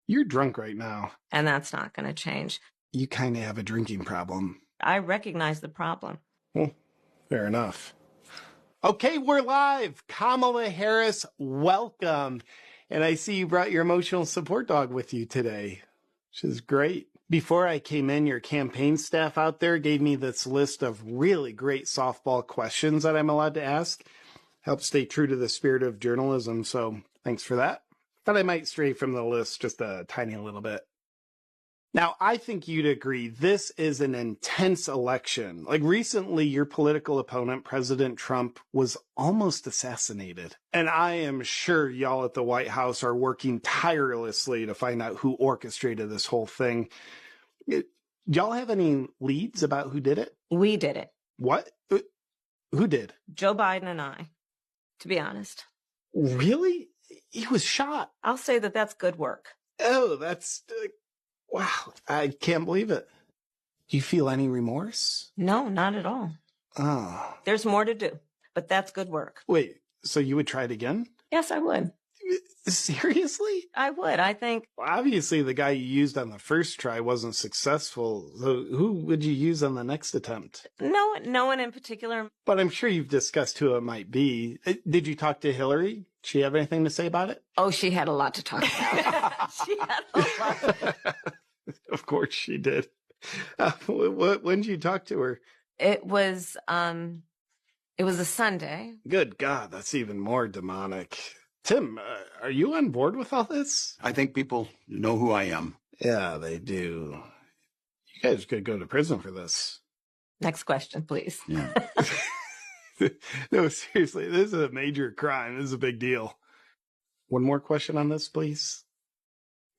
You're drunk right now. And that's not going to change. You kind of have a drinking problem. I recognize the problem. Well, fair enough. Okay, we're live. Kamala Harris, welcome. And I see you brought your emotional support dog with you today, which is great. Before I came in, your campaign staff out there gave me this list of really great softball questions that I'm allowed to ask. Help stay true to the spirit of journalism, so thanks for that. But I might stray from the list just a tiny little bit. Now, I think you'd agree this is an intense election. Like recently, your political opponent, President Trump, was almost assassinated. And I am sure y'all at the White House are working tirelessly to find out who orchestrated this whole thing. Y'all have any leads about who did it? We did it. What? Who did? Joe Biden and I, to be honest. Really? He was shot. I'll say that that's good work. Oh, that's... wow, I can't believe it. Do you feel any remorse? No, not at all. Oh. There's more to do, but that's good work. Wait, so you would try it again? Yes, I would. Seriously? I would. I think... Well, obviously, the guy you used on the first try wasn't successful. So who would you use on the next attempt? No one in particular. But I'm sure you've discussed who it might be. Did you talk to Hillary? Did she have anything to say about it? Oh, she had a lot to talk about. She had a lot. Of course she did. When did you talk to her? It was a Sunday. Good God, that's even more demonic. Tim, are you on board with all this? I think people know who I am. Yeah, they do. You guys could go to prison for this. Next question, please. Yeah. No, seriously, this is a major crime. This is a big deal. One more question on this, please.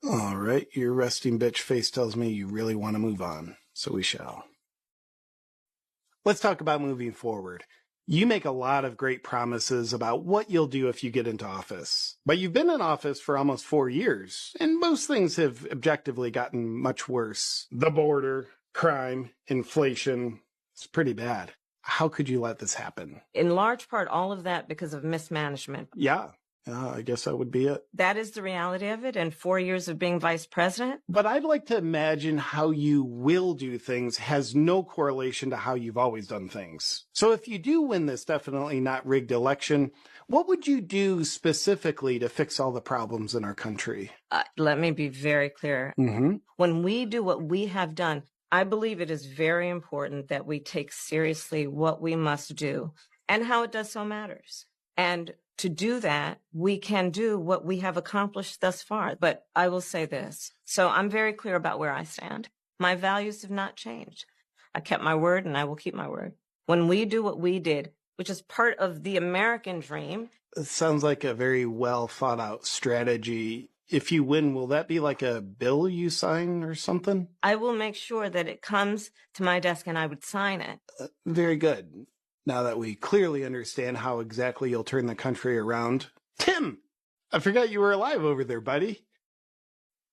All right, your resting bitch face tells me you really want to move on, so we shall. Let's talk about moving forward. You make a lot of great promises about what you'll do if you get into office. But you've been in office for almost 4 years, and most things have objectively gotten much worse. The border, crime, inflation, it's pretty bad. How could you let this happen? In large part, all of that because of mismanagement. Yeah, I guess that would be it. That is the reality of it, and 4 years of being vice president. But I'd like to imagine how you will do things has no correlation to how you've always done things. So if you do win this definitely not rigged election, what would you do specifically to fix all the problems in our country? Let me be very clear. Mm-hmm. When we do what we have done, I believe it is very important that we take seriously what we must do and how it does so matters. And to do that, we can do what we have accomplished thus far. But I will say this. So I'm very clear about where I stand. My values have not changed. I kept my word and I will keep my word. When we do what we did, which is part of the American dream. It sounds like a very well thought out strategy. If you win, will that be like a bill you sign or something? I will make sure that it comes to my desk and I would sign it. Very good. Now that we clearly understand how exactly you'll turn the country around. Tim, I forgot you were alive over there, buddy.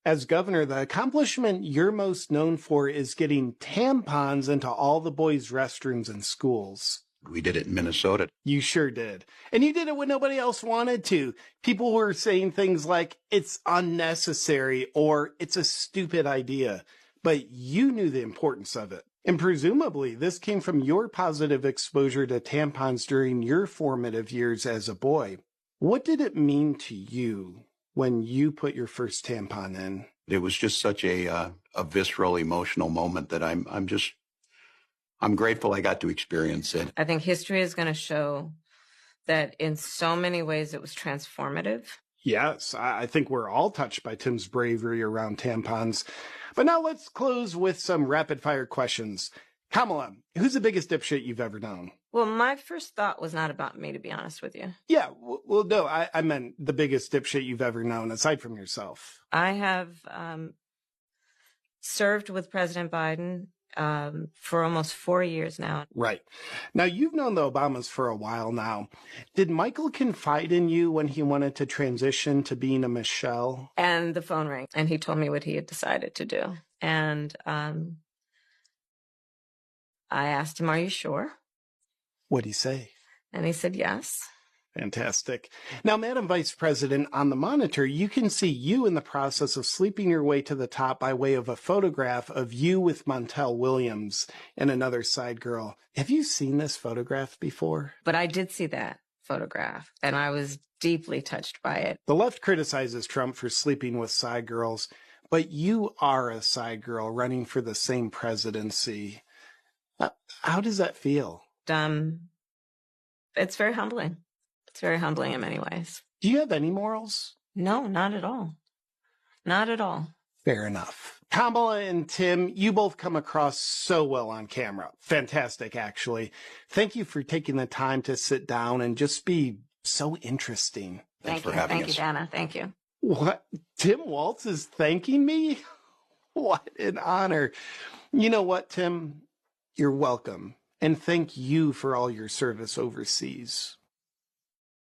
As governor, the accomplishment you're most known for is getting tampons into all the boys' restrooms in schools. We did it in Minnesota. You sure did. And you did it when nobody else wanted to. People were saying things like, it's unnecessary or it's a stupid idea. But you knew the importance of it. And presumably, this came from your positive exposure to tampons during your formative years as a boy. What did it mean to you when you put your first tampon in? It was just such a visceral, emotional moment that I'm grateful I got to experience it. I think history is going to show that in so many ways it was transformative. Yes, I think we're all touched by Tim's bravery around tampons. But now let's close with some rapid fire questions. Kamala, who's the biggest dipshit you've ever known? Well, my first thought was not about me, to be honest with you. Yeah, well, no, I meant the biggest dipshit you've ever known, aside from yourself. I have served with President Biden for almost 4 years now. Right. Now, you've known the Obamas for a while now. Did Michael confide in you when he wanted to transition to being a Michelle? And the phone rang, and he told me what he had decided to do. And I asked him, "Are you sure?" What'd he say? And he said, "Yes." Fantastic. Now, Madam Vice President, on the monitor, you can see you in the process of sleeping your way to the top by way of a photograph of you with Montel Williams and another side girl. Have you seen this photograph before? But I did see that photograph, and I was deeply touched by it. The left criticizes Trump for sleeping with side girls, but you are a side girl running for the same presidency. How does that feel? It's very humbling. It's very humbling in many ways. Do you have any morals? No, not at all. Not at all. Fair enough. Kamala and Tim, you both come across so well on camera. Fantastic, actually. Thank you for taking the time to sit down and just be so interesting. Thanks for having us. Thank you, Dana. Thank you. What? Tim Walz is thanking me? What an honor. You know what, Tim? You're welcome. And thank you for all your service overseas.